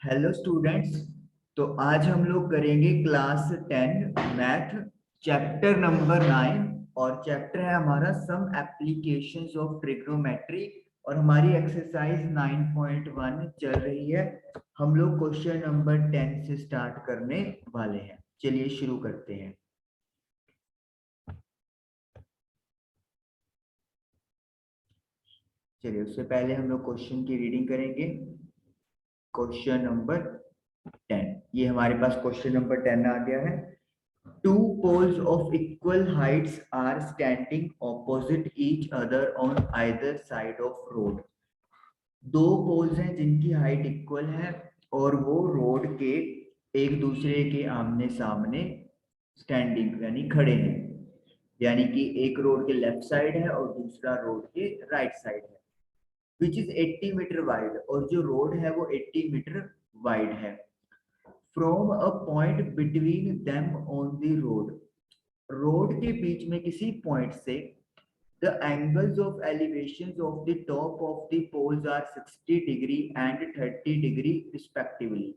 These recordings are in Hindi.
Hello students. तो आज हम लोग करेंगे क्लास 10 मैथ चैप्टर नंबर 9 और चैप्टर है हमारा सम एप्लीकेशंस ऑफ ट्रिग्नोमेट्री और हमारी एक्सरसाइज 9.1 चल रही है। हम लोग क्वेश्चन नंबर 10 से स्टार्ट करने वाले हैं। चलिए शुरू करते हैं। चलिए उससे पहले हम लोग क्वेश्चन की रीडिंग करेंगे। क्वेश्चन नंबर 10, ये हमारे पास क्वेश्चन नंबर 10 आ गया है। Two poles of equal heights are standing opposite each other on either side of road. दो पोल्स हैं जिनकी हाइट इक्वल है और वो रोड के एक दूसरे के आमने सामने स्टैंडिंग यानी खड़े हैं। यानी कि एक रोड के लेफ्ट साइड है और दूसरा रोड के राइट साइड है। विच इज 80 मीटर वाइड, और जो रोड है वो 80 मीटर वाइड है। From a point between them on the road के बीच में किसी पॉइंट से the angles of elevations of the top of the poles are 60 degree and 30 degree respectively.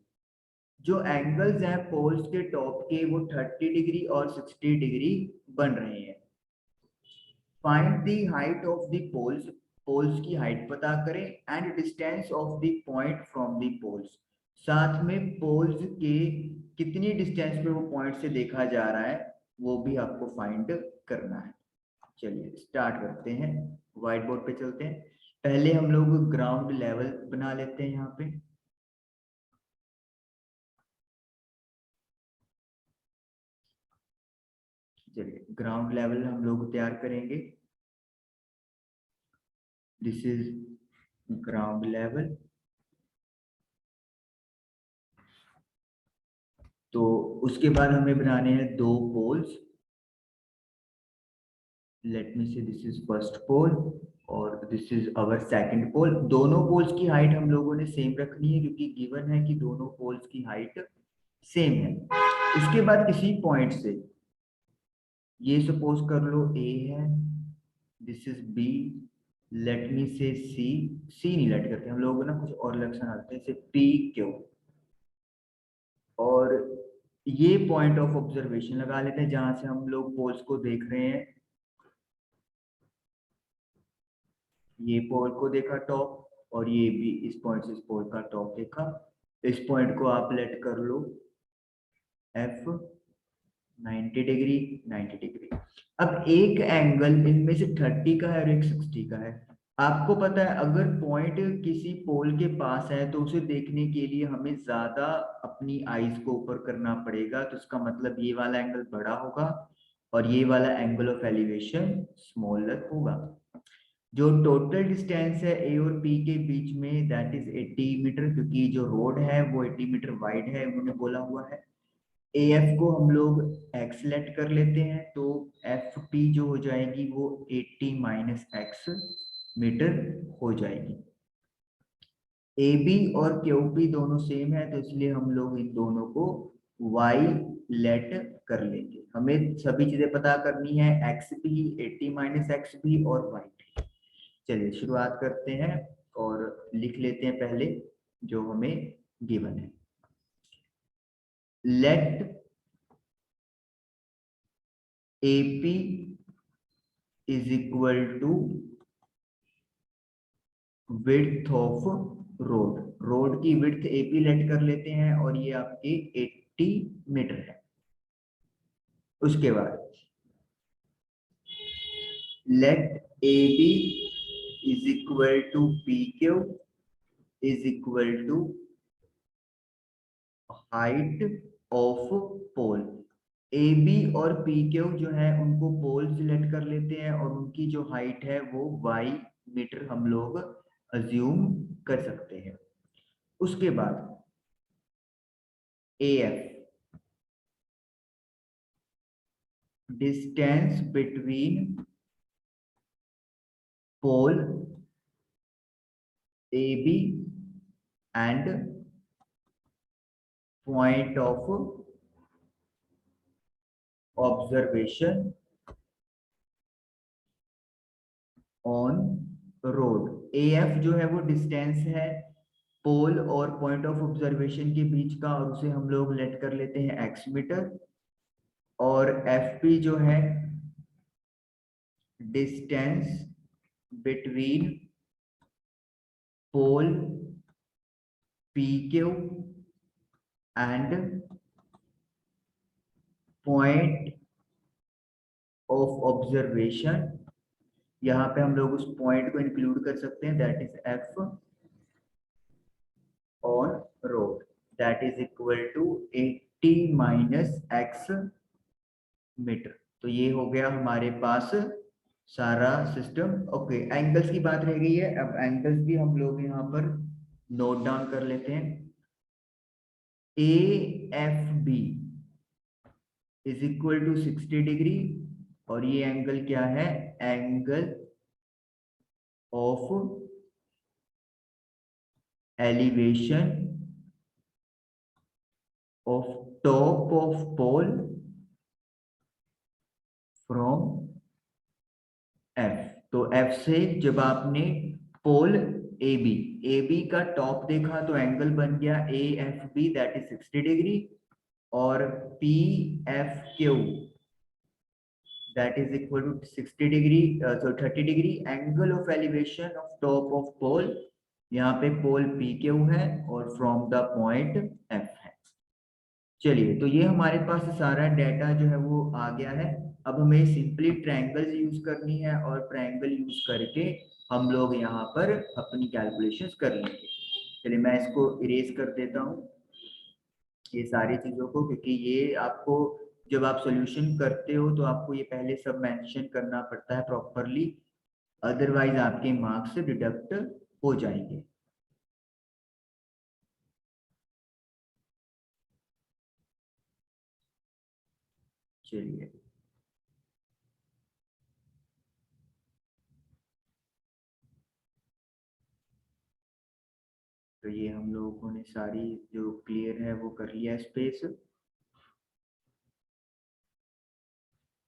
जो एंगल्स हैं पोल्स के टॉप के वो 30 डिग्री और 60 डिग्री बन रहे हैं। Find the height of the poles, poles की हाइट पता करें, and distance of the point from the poles, साथ में पोल्स के कितनी डिस्टेंस पे वो पॉइंट से देखा जा रहा है वो भी आपको फाइंड करना है। चलिए स्टार्ट करते हैं, व्हाइट बोर्ड पे चलते हैं। पहले हम लोग ग्राउंड लेवल बना लेते हैं यहाँ पे। चलिए ग्राउंड लेवल हम लोग तैयार करेंगे। This is ground level. तो उसके बाद हमें बनाने हैं दो पोल्स। लेट मी से दिस इज फर्स्ट पोल और दिस इज अवर सेकंड पोल। दोनों पोल्स की हाइट हम लोगों ने सेम रखनी है क्योंकि गिवन है कि दोनों पोल्स की हाइट सेम है। उसके बाद किसी पॉइंट से, ये सपोज कर लो ए है, this is B, let me say C. सी नहीं लेट करते हम लोग ना, कुछ और लक्षण आते हैं जैसे पी क्यू। और ये पॉइंट ऑफ ऑब्जर्वेशन लगा लेते हैं जहां से हम लोग पोल्स को देख रहे हैं। ये पोल को देखा टॉप और ये भी इस पॉइंट से इस पोल का टॉप देखा। इस पॉइंट को आप लेट कर लो एफ 90 डिग्री 90 डिग्री। अब एक एंगल इनमें से 30 का है और एक 60 का है। आपको पता है अगर पॉइंट किसी पोल के पास है तो उसे देखने के लिए हमें ज्यादा अपनी आईज को ऊपर करना पड़ेगा, तो इसका मतलब ये वाला एंगल बड़ा होगा और ये वाला एंगल ऑफ एलिवेशन स्मॉलर होगा। जो टोटल डिस्टेंस है ए और बी के बीच में दैट इज 80 मीटर, क्योंकि जो रोड है वो 80 मीटर वाइड है उन्होंने बोला हुआ है। ए एफ को हम लोग एक्स लेट कर लेते हैं, तो एफ पी जो हो जाएगी वो 80 माइनस एक्स मीटर हो जाएगी। ए बी और क्यू बी दोनों सेम है तो इसलिए हम लोग इन दोनों को वाई लेट कर लेंगे। हमें सभी चीजें पता करनी है, एक्स भी 80 माइनस एक्स भी और वाई। चलिए शुरुआत करते हैं और लिख लेते हैं पहले जो हमें गिवन है। Let AP is equal to width of road. Road की विड्थ AP लेट कर लेते हैं और ये आपके 80 मीटर है। उसके बाद let AB is equal to PQ is equal to height of pole. A B और पी क्यू जो है उनको पोल सिलेक्ट कर लेते हैं और उनकी जो हाइट है वो वाई मीटर हम लोग अज्यूम कर सकते हैं। उसके बाद A F, distance between pole A B and point of observation on road. A F जो है वो डिस्टेंस है पोल और पॉइंट ऑफ ऑब्जर्वेशन के बीच का, और उसे हम लोग लेट कर लेते हैं एक्स मीटर। और एफ पी जो है distance between pole P Q and point of observation. यहाँ पे हम लोग उस पॉइंट को इंक्लूड कर सकते हैं, that is F on road, that is equal to 80 minus x metre. तो ये हो गया हमारे पास सारा सिस्टम। ओके, एंगल्स की बात रह गई है, अब एंगल्स भी हम लोग यहाँ पर नोट डाउन कर लेते हैं। A F B is equal to 60 degree, और ये एंगल क्या है, angle of elevation of top of pole from F. तो एफ से जब आपने पोल ए बी का टॉप देखा तो एंगल बन गया A F B, that is 60 degree, और P F Q that is equal to 60 degree, so 30 degree. Angle of elevation of top of pole, यहाँ पे पोल पी क्यू है और फ्रॉम द पॉइंट एफ है। चलिए, तो ये हमारे पास सारा डाटा जो है वो आ गया है। अब हमें सिंपली ट्रायंगल्स यूज करनी है, और ट्रायंगल यूज करके हम लोग यहाँ पर अपनी कैलकुलेशंस कर लेंगे। चलिए, मैं इसको इरेज कर देता हूँ ये सारी चीजों को, क्योंकि ये आपको जब आप सॉल्यूशन करते हो तो आपको ये पहले सब मेंशन करना पड़ता है प्रॉपरली, अदरवाइज आपके मार्क्स डिडक्ट हो जाएंगे। चलिए, तो ये हम लोगों ने सारी जो क्लियर है वो कर लिया स्पेस।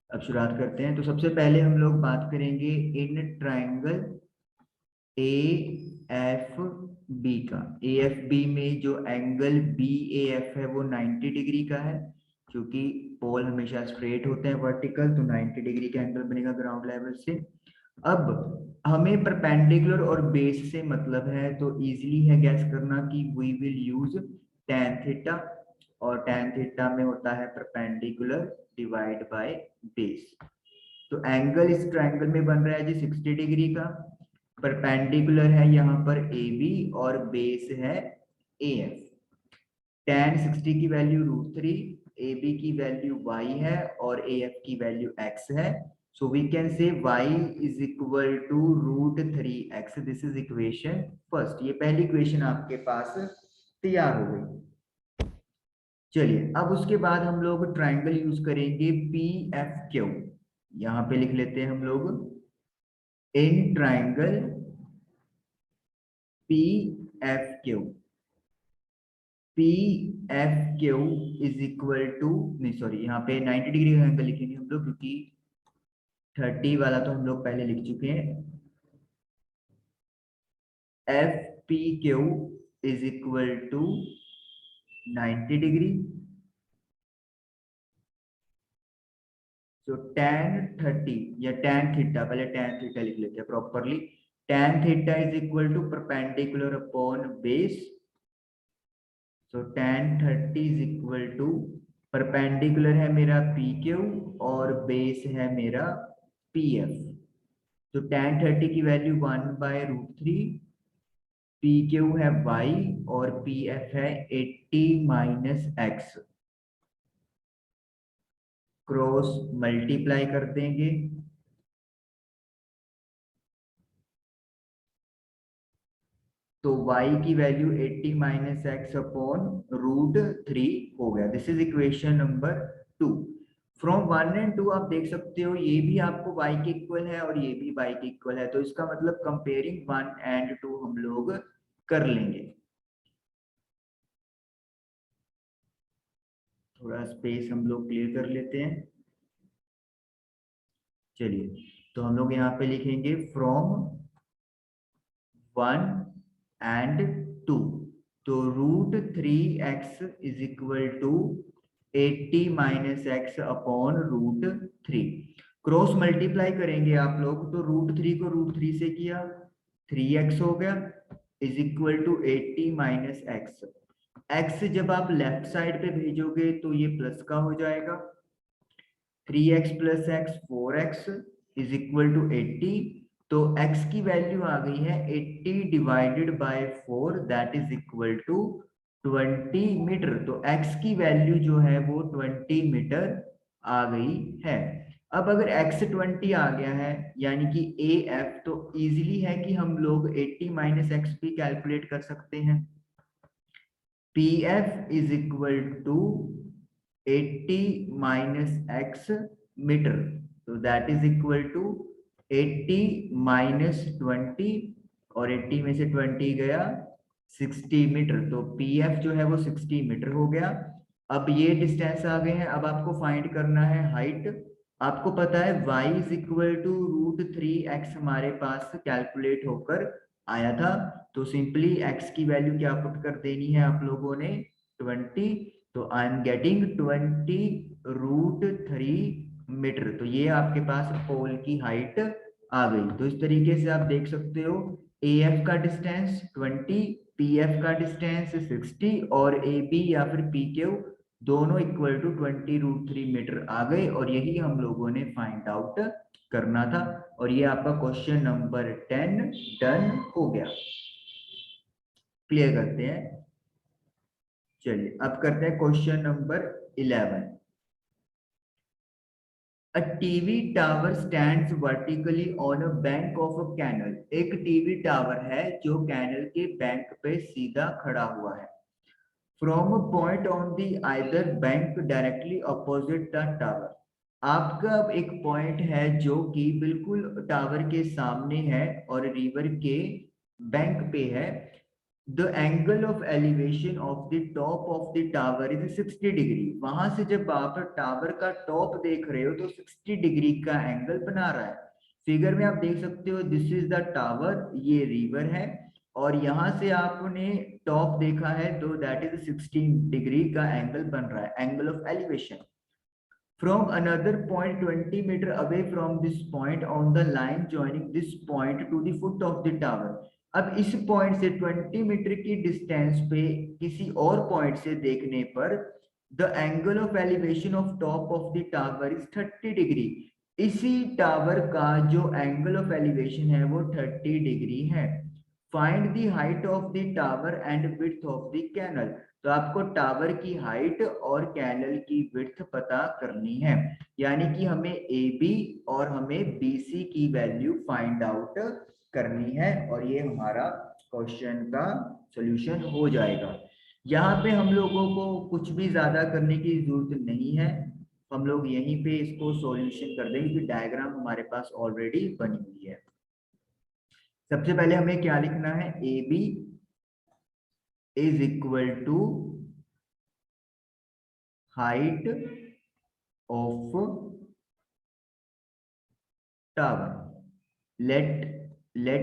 अब शुरुआत करते हैं। तो सबसे पहले हम लोग बात करेंगे इन ट्रायंगल ए एफ बी का। ए एफ बी में जो एंगल बी ए एफ है वो 90 डिग्री का है, क्योंकि पोल हमेशा स्ट्रेट होते हैं वर्टिकल, तो 90 डिग्री का एंगल बनेगा ग्राउंड लेवल से। अब हमें परपेंडिकुलर और बेस से मतलब है, तो इजीली है गैस करना कि we will use tan theta, और tan थीटा में होता है परपेंडिकुलर डिवाइड बाय बेस। तो एंगल इस ट्रायंगल में बन रहा है जी 60 डिग्री का, परपेंडिकुलर है यहाँ पर ए बी और बेस है ए एफ। tan 60 की वैल्यू √3, ए बी की वैल्यू y है और ए एफ की वैल्यू x है। So we can say y is equal to √3x। This is equation first. ये पहली इक्वेशन आपके पास तैयार हो गई। चलिए, अब उसके बाद हम लोग ट्रायंगल यूज करेंगे पी एफ क्यू। यहाँ पे लिख लेते हैं हम लोग in triangle P F Q. P F Q is equal to, नहीं सॉरी, यहाँ पे 90 डिग्री का एंगल लिखेंगे हम लोग, क्योंकि 30 वाला तो हम लोग पहले लिख चुके हैं। F P Q is equal to 90 degree. तो tan 30 या tan थीटा, पहले tan थीटा लिख लेते हैं properly. tan theta is equal to perpendicular upon base. So tan 30 is equal to, perpendicular है मेरा पी क्यू और बेस है मेरा पी एफ। तो tan 30 की वैल्यू 1/√3, पी क्यू है y और पी एफ है 80 माइनस एक्स। क्रॉस मल्टीप्लाई कर देंगे, तो y की वैल्यू 80 माइनस एक्स अपॉन √3 हो गया। This is equation number 2। From 1 and 2 आप देख सकते हो ये भी आपको y के इक्वल है और ये भी y के इक्वल है, तो इसका मतलब कंपेयरिंग 1 एंड 2 हम लोग कर लेंगे। थोड़ा स्पेस हम लोग क्लियर कर लेते हैं। चलिए, तो हम लोग यहाँ पे लिखेंगे फ्रॉम 1 एंड 2। तो √3x is equal to 80 minus x upon √3। Cross multiply करेंगे आप लोग, तो √3 को √3 से किया 3x हो गया is equal to 80 minus x. X जब आप लेफ्ट साइड पे भेजोगे तो ये प्लस का हो जाएगा, 3x plus x 4x is equal to 80। तो x की वैल्यू आ गई है 80 divided by 4 that is equal to 20 metre. तो x की वैल्यू जो है वो 20 मीटर आ गई है। अब अगर x 20 आ गया है यानी कि AF, तो इजीली है कि हम लोग 80 माइनस एक्स भी कैलकुलेट कर सकते हैं। PF is equal to 80 minus x metre, तो that is equal to 80 minus 20, और 80 में से 20 गया 60 मीटर। तो PF जो है वो 60 मीटर हो गया। अब ये डिस्टेंस आ गए हैं, अब आपको फाइंड करना है हाइट। आपको पता है y is equal to √3x हमारे पास कैलकुलेट होकर आया था, तो सिंपली x की वैल्यू क्या पुट कर देनी है आप लोगों ने 20। तो आई एम गेटिंग 20√3 मीटर। तो ये आपके पास पोल की हाइट आ गई। तो इस तरीके से आप देख सकते हो AF का डिस्टेंस 20, PF का डिस्टेंस 60 और AB या फिर PQ दोनों इक्वल टू 20√3 मीटर आ गए, और यही हम लोगों ने फाइंड आउट करना था। और ये आपका क्वेश्चन नंबर 10 डन हो गया। क्लियर करते हैं, चलिए अब करते हैं question number 11। A TV tower stands vertically on a bank of a canal। एक टीवी टावर है जो कैनल के बैंक पे सीधा खड़ा हुआ है। From a point on the either bank directly opposite the tower। आपका अब एक पॉइंट है जो कि बिल्कुल टावर के सामने है और रिवर के बैंक पे है। The angle of elevation of the top of the tower is 60 degree. वहां से जब आप टावर का टॉप देख रहे हो तो 60 डिग्री का एंगल बना रहा है। फिगर में आप देख सकते हो दिस इज द टावर, ये रिवर है, और यहां से आपने टॉप देखा है तो दैट इज 60 डिग्री का एंगल बन रहा है, angle of elevation. From another point 20 meter away from this point on the line joining this point to the foot of the tower। अब इस पॉइंट से 20 मीटर की डिस्टेंस पे किसी और पॉइंट से देखने पर the angle of elevation of top of the tower is 30 degree. इसी टावर का जो एंगल ऑफ एलिवेशन है वो 30 डिग्री है। Find the height of the tower and width of the canal. तो आपको टावर की हाइट और कैनल की विड्थ पता करनी है, यानी कि हमें AB और हमें BC की वैल्यू फाइंड आउट करनी है, और ये हमारा क्वेश्चन का सॉल्यूशन हो जाएगा। यहाँ पे हम लोगों को कुछ भी ज्यादा करने की जरूरत नहीं है, हम लोग यहीं पे इसको सॉल्यूशन कर देंगे क्योंकि डायग्राम हमारे पास ऑलरेडी बनी हुई है। सबसे पहले हमें क्या लिखना है, AB is equal to height of tower. Let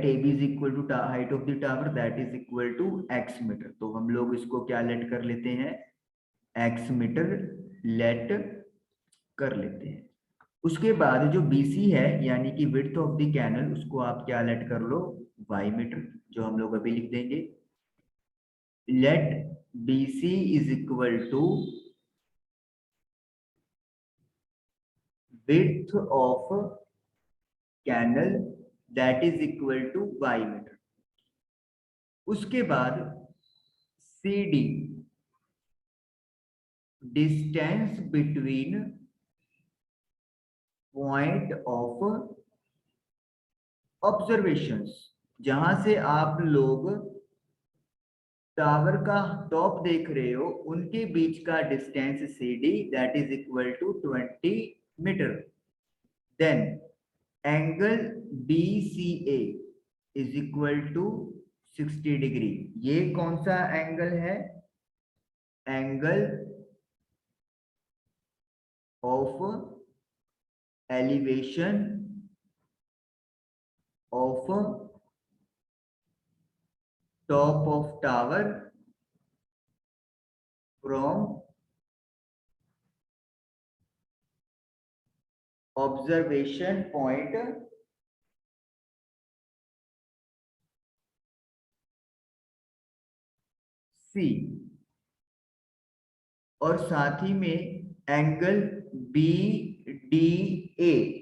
AB is equal to height of the tower that is equal to x metre. तो हम लोग इसको क्या लेट कर लेते हैं, x मीटर लेट कर लेते हैं। उसके बाद जो BC है यानी कि विड्थ ऑफ द कैनल, उसको आप क्या लेट कर लो, y मीटर, जो हम लोग अभी लिख देंगे। Let BC is equal to width of canal that is equal to y metre. उसके बाद CD distance between point of observations, जहां से आप लोग टावर का टॉप देख रहे हो उनके बीच का distance CD that is equal to 20 metre. Then angle BCA is equal to 60 degree. ये कौन सा एंगल है, angle of elevation of top of tower from observation point C, और साथ ही में angle B D A,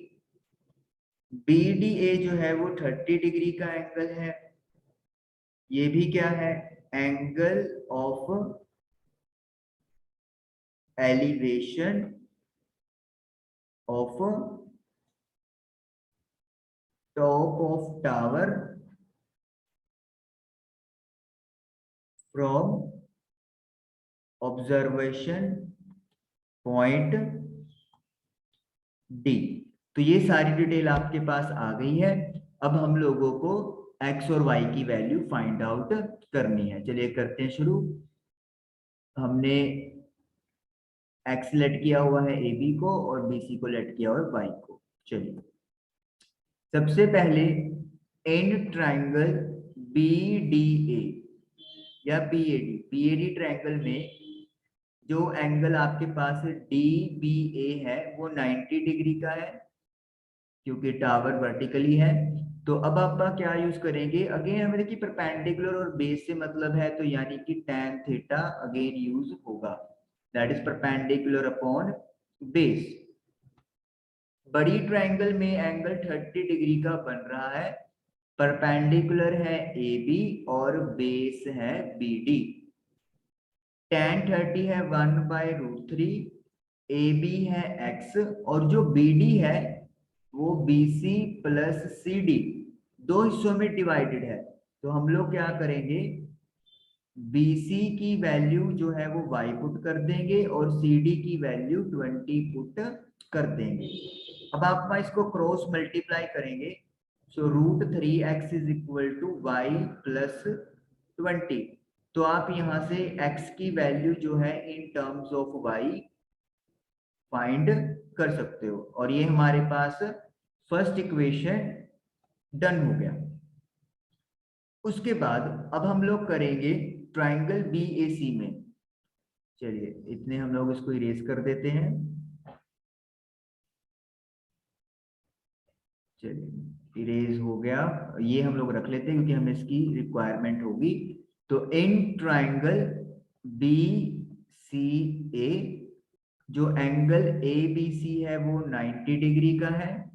B D A जो है वो 30 डिग्री का एंगल है। ये भी क्या है, angle of elevation of top of tower from observation point D. तो ये सारी डिटेल आपके पास आ गई है। अब हम लोगों को एक्स और वाई की वैल्यू फाइंड आउट करनी है। चलिए करते हैं शुरू। हमने एक्स लेट किया हुआ है ए बी को और बी सी को लेट किया हुआ है वाई को। चलिए सबसे पहले in triangle B D A या बी ए डी ट्राइंगल में जो एंगल आपके पास डी बी ए है वो 90 डिग्री का है, क्योंकि टावर वर्टिकली है। तो अब आप क्या यूज करेंगे, अगेन हमें देखिए परपेंडिकुलर और बेस से मतलब है, तो यानी कि tan थीटा अगेन यूज होगा, that is perpendicular upon base. बड़ी ट्रायंगल में एंगल 30 डिग्री का बन रहा है, परपेंडिकुलर है ए बी और बेस है बी डी। tan 30 है 1/√3, ए बी है x और जो बी डी है वो B C plus C D, दो हिस्सों में डिवाइडेड है। तो हम लोग क्या करेंगे, BC की वैल्यू जो है वो y पुट कर देंगे और CD की वैल्यू 20 पुट कर देंगे। अब आप इसको क्रॉस मल्टीप्लाई करेंगे, so √3x is equal to y plus 20। तो आप यहां से x की वैल्यू जो है in terms of y find कर सकते हो, और ये हमारे पास फर्स्ट इक्वेशन डन हो गया। उसके बाद अब हम लोग करेंगे ट्राइंगल BAC में। चलिए इतने हम लोग इसको इरेज कर देते हैं। चलिए इरेज हो गया, ये हम लोग रख लेते हैं क्योंकि हमें इसकी रिक्वायरमेंट होगी। तो इन ट्राइंगल BCA जो एंगल ABC है वो 90 डिग्री का है।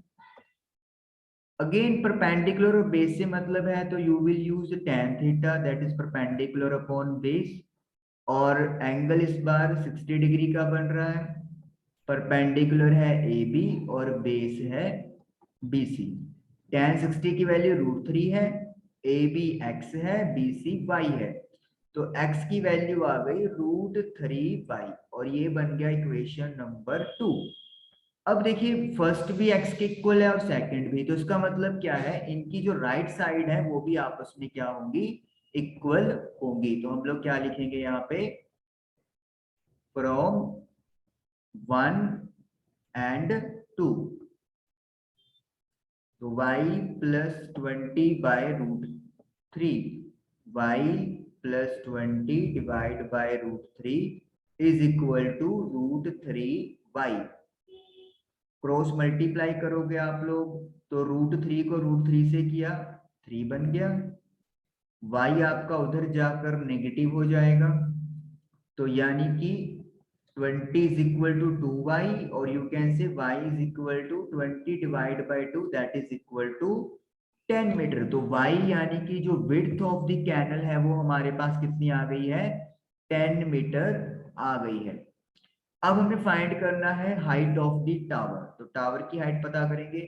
अगेन परपेंडिकुलर और बेस से मतलब है, तो you will use tan theta that is perpendicular upon base, और एंगल इस बार 60 डिग्री का बन रहा है। परपेंडिकुलर है AB और बेस है BC। tan 60 की वैल्यू √3 है, AB x है, BC y है। तो x की वैल्यू आ गई √3y और ये बन गया इक्वेशन नंबर 2। अब देखिए फर्स्ट भी x के इक्वल है और सेकंड भी, तो इसका मतलब क्या है, इनकी जो राइट साइड है वो भी आपस में क्या होंगी, इक्वल होंगी। तो हम लोग क्या लिखेंगे यहाँ पे, फ्रॉम 1 and 2, तो y plus 20/√3, y plus 20 divide by √3 is equal to √3y। Cross multiply करोगे आप लोग तो √3 को √3 से किया 3 बन गया, y आपका उधर जाकर नेगेटिव हो जाएगा, तो यानी कि 20 इज इक्वल टू 2y, और you can say y is equal to 20 divide by 2 that is equal to 10 metre. तो y यानी कि जो विड्थ ऑफ द कैनल है वो हमारे पास कितनी आ गई है, 10 मीटर आ गई है। अब हमें फाइंड करना है हाइट ऑफ द टावर। तो टावर की हाइट पता करेंगे,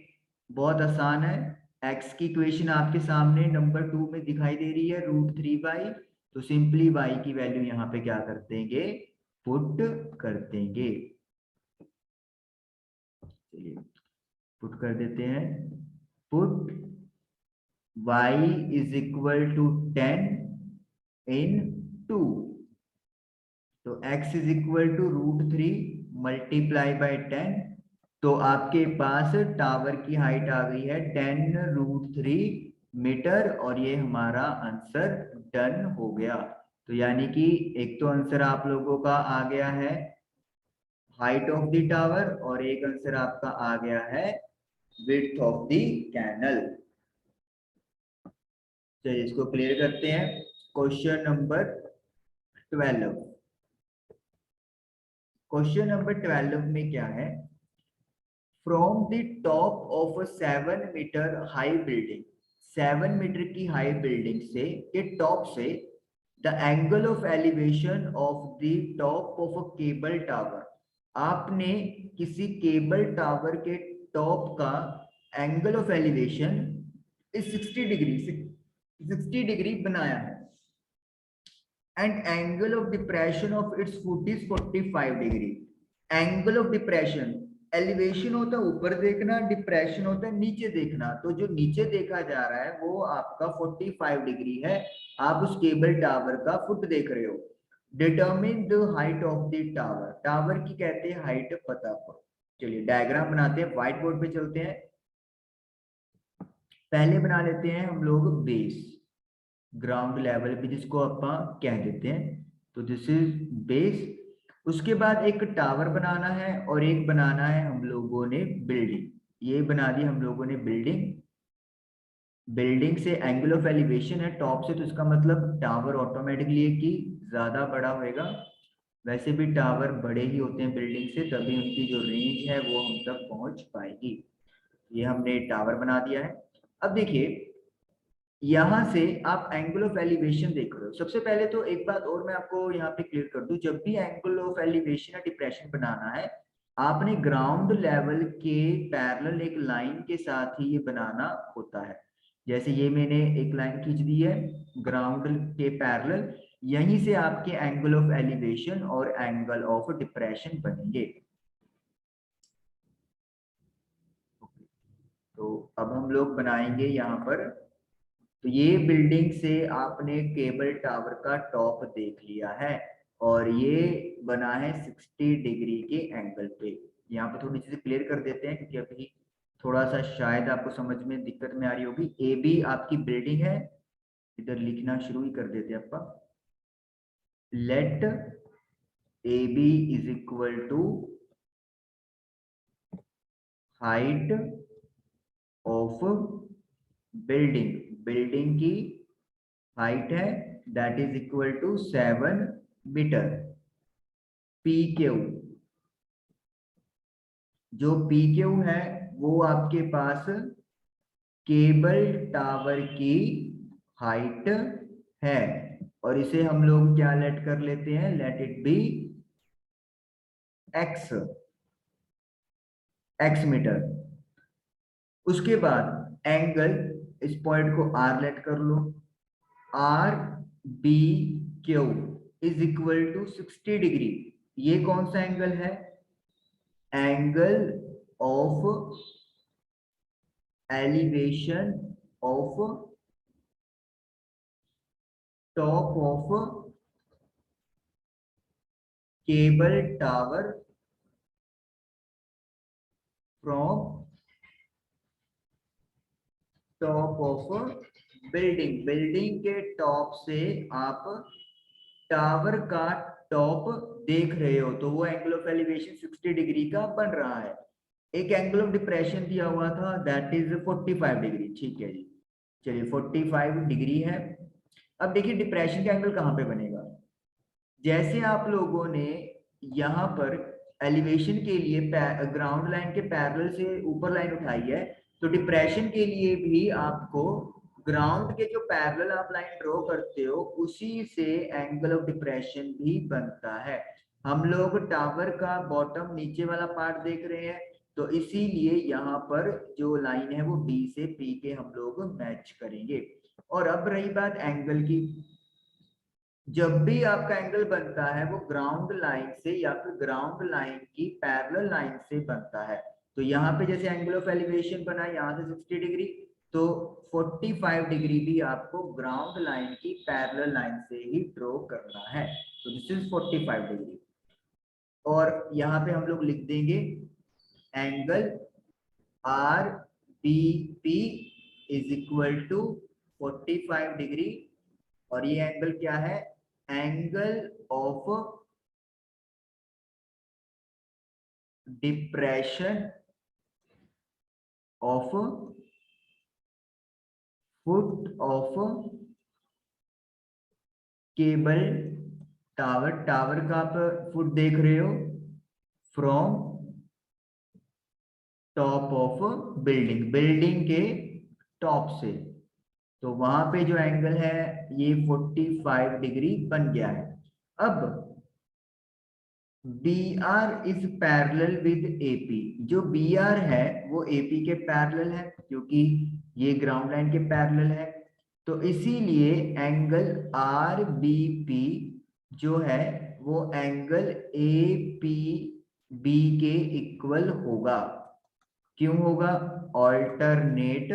बहुत आसान है। x की इक्वेशन आपके सामने नंबर 2 में दिखाई दे रही है √3y, तो सिंपली y की वैल्यू यहाँ पे क्या कर देंगे, पुट कर देंगे। चलिए पुट कर देते हैं, put y is equal to 10 in 2, तो x is equal to √3 multiply by 10, तो आपके पास टावर की हाइट आ गई है 10√3 मीटर, और ये हमारा आंसर डन हो गया। तो यानी कि एक तो आंसर आप लोगों का आ गया है हाइट ऑफ द टावर और एक आंसर आपका आ गया है विड्थ ऑफ द कैनल। चलिए इसको क्लियर करते हैं। Question number 12। क्वेश्चन नंबर 12 में क्या है, from the top of a 7 metre high building, 7 metre की हाई बिल्डिंग से के टॉप से the angle of elevation of the top of a cable tower, आपने किसी केबल टावर के टॉप का एंगल ऑफ एलिवेशन इस 60 डिग्री बनाया है and angle of depression of its foot is 45 degree. Angle of depression, elevation होता है ऊपर देखना, डिप्रेशन होता है नीचे देखना, तो जो नीचे देखा जा रहा है वो आपका 45 डिग्री है। आप उस केबल टावर का फुट देख रहे हो। Determine the height of the tower, tower की कहते हैं हाइट पता करो। चलिए डायग्राम बनाते हैं, व्हाइट बोर्ड पे चलते हैं। पहले बना लेते हैं हम लोग बेस, ग्राउंड लेवल पे जिसको आप कह देते हैं, तो दिस इज बेस। उसके बाद एक टावर बनाना है और एक बनाना है हम लोगों ने बिल्डिंग। ये बना दी हम लोगों ने बिल्डिंग। बिल्डिंग से एंगल ऑफ एलिवेशन है टॉप से, तो इसका मतलब टावर ऑटोमेटिकली की ज्यादा बड़ा होएगा। वैसे भी टावर बड़े ही होते हैं बिल्डिंग से, तभी उनकी जो रेंज है वो हम तक पहुंच पाएगी। ये हमने टावर बना दिया है। अब देखिए यहां से आप एंगल ऑफ एलिवेशन देख रहे हो। सबसे पहले तो एक बात और मैं आपको यहाँ पे क्लियर कर दूं, जब भी एंगल ऑफ एलिवेशन या डिप्रेशन बनाना है, आपने ग्राउंड लेवल के पैरेलल एक लाइन के साथ ही ये बनाना होता है। जैसे ये मैंने एक लाइन खींच दी है ग्राउंड के पैरेलल, यहीं से आपके एंगल ऑफ एलिवेशन और एंगल ऑफ डिप्रेशन बनेंगे। तो अब हम लोग बनाएंगे यहाँ पर, तो ये बिल्डिंग से आपने केबल टावर का टॉप देख लिया है और ये बना है 60 डिग्री के एंगल पे। यहाँ पे थोड़ी चीजें क्लियर कर देते हैं क्योंकि अभी थोड़ा सा शायद आपको समझ में दिक्कत में आ रही होगी। ए बी आपकी बिल्डिंग है, इधर लिखना शुरू ही कर देते हैं आपका। Let A B is equal to height of building, building की हाइट है that is equal to 7 metre. P Q, जो पी क्यू है वो आपके पास केबल टावर की हाइट है और इसे हम लोग क्या लेट कर लेते हैं, let it be X, X metre. उसके बाद एंगल, इस पॉइंट को आर लेट कर लो, R B Q is equal to 60 degree. ये कौन सा एंगल है, angle of elevation of top of cable tower from top of building, building के टॉप से आप टावर का टॉप देख रहे हो, तो वो एंगल ऑफ एलिवेशन 60 डिग्री का बन रहा है। एक एंगल ऑफ डिप्रेशन दिया हुआ था दैट इज 45 डिग्री, ठीक है जी। चलिए 45 डिग्री है। अब देखिए डिप्रेशन का एंगल कहाँ पे बनेगा। जैसे आप लोगों ने यहाँ पर एलिवेशन के लिए ग्राउंड लाइन के पैरेलल से ऊपर लाइन उठाई है, तो डिप्रेशन के लिए भी आपको ग्राउंड के जो पैरेलल आप लाइन ड्रॉ करते हो उसी से एंगल ऑफ डिप्रेशन भी बनता है। हम लोग टावर का बॉटम नीचे वाला पार्ट देख रहे हैं, तो इसीलिए यहाँ पर जो लाइन है वो बी से पी के हम लोग मैच करेंगे। और अब रही बात एंगल की, जब भी आपका एंगल बनता है वो ग्राउंड लाइन से या फिर ग्राउंड लाइन की पैरेलल लाइन से बनता है। तो यहाँ पे जैसे एंगल ऑफ एलिवेशन बना यहाँ से 60 डिग्री, तो 45 डिग्री भी आपको ग्राउंड लाइन की पैरेलल लाइन से ही ड्रॉ करना है। तो दिस इज 45 डिग्री। और यहाँ पे हम लोग लिख देंगे angle R B P is equal to 45 degree, और ये एंगल क्या है, angle of depression of foot of cable tower, tower का आप फुट देख रहे हो, from top of building, building के टॉप से, तो वहां पे जो एंगल है ये 45 डिग्री बन गया है। अब BR is parallel with AP, जो BR है वो AP के पैरेलल है क्योंकि ये ग्राउंड लाइन के पैरेलल है, तो इसीलिए एंगल RBP जो है वो एंगल APB के इक्वल होगा। क्यों होगा? Alternate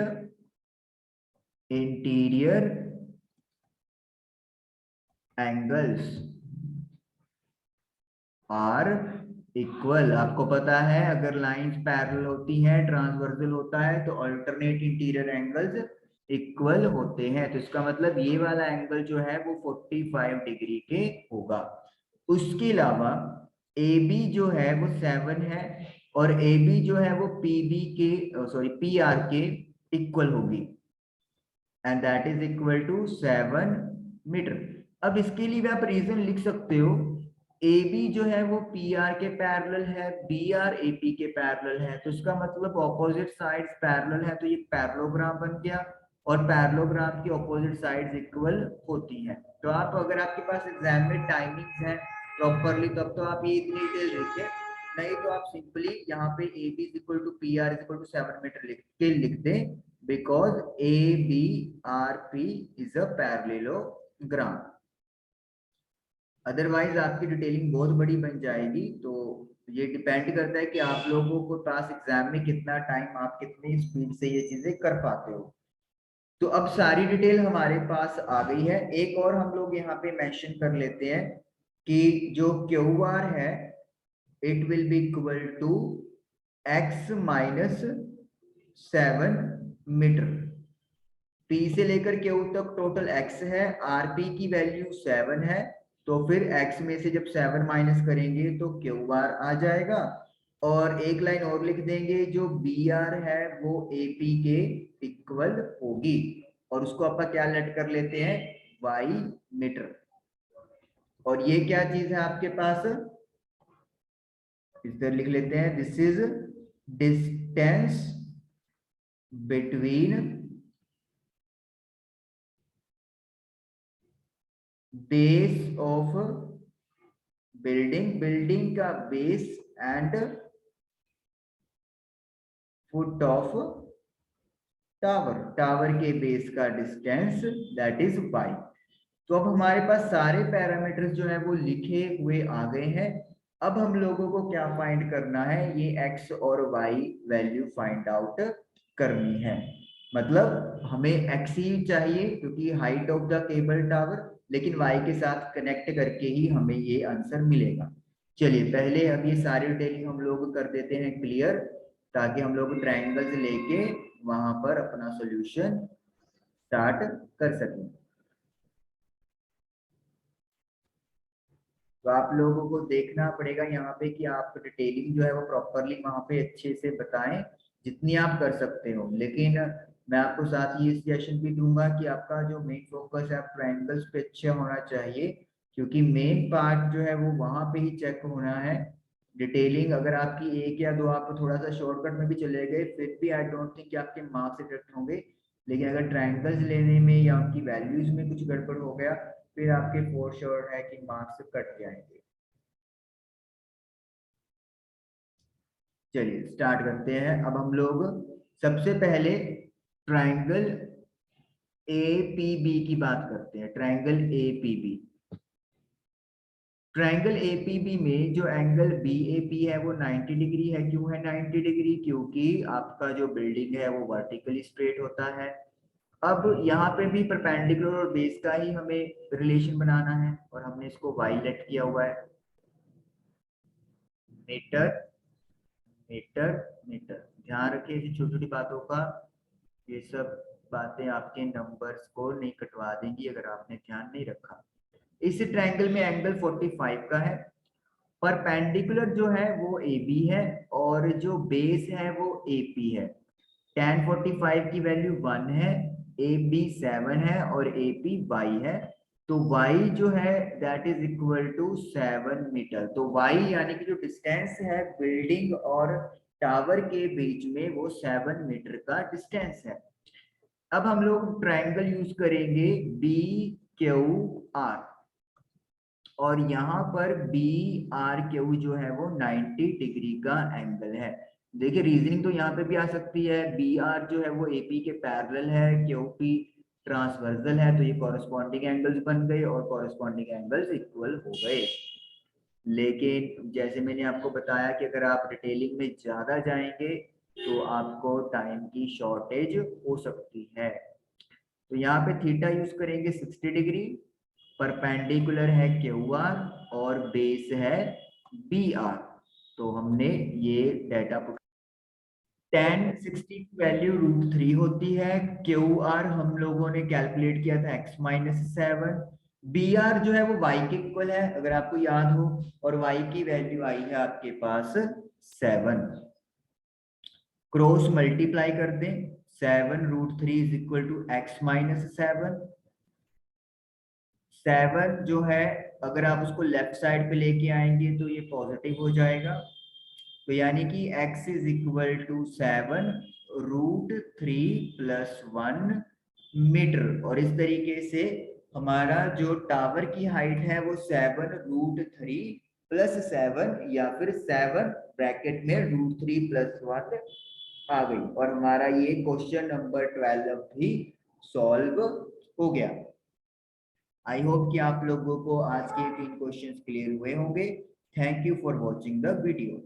interior angles are equal. आपको पता है अगर लाइंस पैरेलल होती हैं, ट्रांसवर्सल होता है, तो अल्टरनेट इंटीरियर एंगल्स इक्वल होते हैं, तो इसका मतलब ये वाला एंगल जो है वो 45 डिग्री के होगा। उसके अलावा AB जो है वो 7 है और AB जो है वो PB के PR के इक्वल होगी, and that is equal to 7 metre. अब इसके लिए भी आप रीजन लिख सकते हो, AB जो है वो PR के पैरेलल है, BR AP के पैरेलल है, तो इसका मतलब ऑपोजिट साइड्स पैरेलल है, तो ये पैरेललोग्राम बन गया, और पैरेललोग्राम की ऑपोजिट साइड्स इक्वल होती हैं। तो आप अगर आपके पास एग्जाम में टाइमिंग्स है प्रॉपरली तब तो आप ये इतनी डिटेल लिखें, नहीं तो आप सिंपली यहाँ पे AB is equal to PR is equal to 7 metre लिख के लिख दें, because ABRP is a parallelogram। Otherwise आपकी डिटेलिंग बहुत बड़ी बन जाएगी, तो ये डिपेंड करता है कि आप लोगों को पास एग्जाम में कितना टाइम, आप कितनी स्पीड से ये चीजें कर पाते हो। तो अब सारी डिटेल हमारे पास आ गई है। एक और हम लोग यहाँ पे मेंशन कर लेते हैं कि जो QR है it will be equal to x minus 7 metre. P से लेकर Q तक टोटल x है, RP की वैल्यू 7 है, तो फिर x में से जब 7 माइनस करेंगे तो QR आ जाएगा, और एक लाइन और लिख देंगे, जो BR है वो AP के इक्वल होगी, और उसको अपन क्या लेट कर लेते हैं, y मीटर। और ये क्या चीज है आपके पास, इस तरह लिख लेते हैं, this is distance between base of building, building का base and foot of tower, tower के बेस का डिस्टेंस, दैट इज y। तो अब हमारे पास सारे पैरामीटर्स जो है वो लिखे हुए आ गए हैं। अब हम लोगों को क्या फाइंड करना है, ये x और y वैल्यू फाइंड आउट करनी है। मतलब हमें x ही चाहिए क्योंकि height of the cable tower, लेकिन y के साथ कनेक्ट करके ही हमें ये आंसर मिलेगा। चलिए पहले अब ये सारी डिटेलिंग हम लोग कर देते हैं क्लियर, ताकि हम लोग ट्रायंगल्स लेके वहां पर अपना सॉल्यूशन स्टार्ट कर सकें। तो आप लोगों को देखना पड़ेगा यहाँ पे कि आप डिटेलिंग जो है वो प्रॉपरली वहां पे अच्छे से बताएं, जितनी आप कर सकते हो। लेकिन मैं आपको साथ ही ये सजेशन भी दूंगा कि आपका जो मेन फोकस है, आप ट्रायंगल्स पे अच्छा होना चाहिए, क्योंकि मेन पार्ट जो है वो वहां पे ही चेक होना है। डिटेलिंग अगर आपकी एक या दो आप थोड़ा सा शॉर्टकट में भी चले गए, फिर भी आई डोंट थिंक कि आपके मार्क्स इफेक्ट होंगे। लेकिन अगर ट्रायंगल्स लेने में या उनकी वैल्यूज में कुछ गड़बड़ हो गया, फिर आपके फॉर श्योर है कि मार्क्स कट जाएंगे। चलिए स्टार्ट करते हैं। अब हम लोग सबसे पहले ट्रायंगल APB की बात करते हैं। ट्रायंगल APB, ट्रायंगल APB में जो एंगल BAP है वो 90 डिग्री है। क्यों है 90 डिग्री? क्योंकि आपका जो बिल्डिंग है वो वर्टिकली स्ट्रेट होता है। अब यहाँ पे भी परपेंडिकुलर और बेस का ही हमें रिलेशन बनाना है, और हमने इसको y लेट किया हुआ है, मीटर मीटर मीटर। ध्यान रखिए ऐसी छोटी छोटी बातों का, ये सब बातें आपके नंबर्स को नहीं कटवा देंगी अगर आपने ध्यान नहीं रखा। इस ट्रायंगल में एंगल 45 का है, परपेंडिकुलर जो है वो AB है और जो बेस है वो AP है। tan 45 की वैल्यू 1 है, AB 7 है और AP y है। तो y जो है that is equal to 7 metre. तो y यानी कि जो डिस्टेंस है बिल्डिंग और टावर के बीच में वो 7 मीटर का डिस्टेंस है। अब हम लोग ट्रायंगल यूज करेंगे BQR और यहाँ पर BRQ जो है वो 90 डिग्री का एंगल है। देखिए रीजनिंग तो यहाँ पे भी आ सकती है, BR जो है वो AP के पैरेलल है, QP ट्रांसवर्सल है, तो ये कॉरेस्पॉन्डिंग एंगल्स बन गए और कॉरेस्पॉन्डिंग एंगल्स इक्वल हो गए। लेकिन जैसे मैंने आपको बताया कि अगर आप डिटेलिंग में ज्यादा जाएंगे तो आपको टाइम की शॉर्टेज हो सकती है। तो यहाँ पे थीटा यूज करेंगे 60 डिग्री, परपेंडिकुलर है QR और बेस है BR। तो हमने ये डाटा पुट, tan 60 की वैल्यू √3 होती है, QR हम लोगों ने कैलकुलेट किया था x-7, BR जो है वो y के इक्वल है अगर आपको याद हो, और y की वैल्यू आई है आपके पास 7। क्रॉस मल्टीप्लाई कर दें, 7√3 इज इक्वल टू x-7। 7 जो है अगर आप उसको लेफ्ट साइड पे लेके आएंगे तो ये पॉजिटिव हो जाएगा, तो यानी कि x is equal to 7√3 + 1 metre. और इस तरीके से हमारा जो टावर की हाइट है वो 7√3 + 7 या फिर 7 ब्रैकेट में √3 + 1 आ गई, और हमारा ये क्वेश्चन नंबर 12 भी सॉल्व हो गया। आई होप कि आप लोगों को आज के 3 क्वेश्चंस क्लियर हुए होंगे। Thank you for watching the video.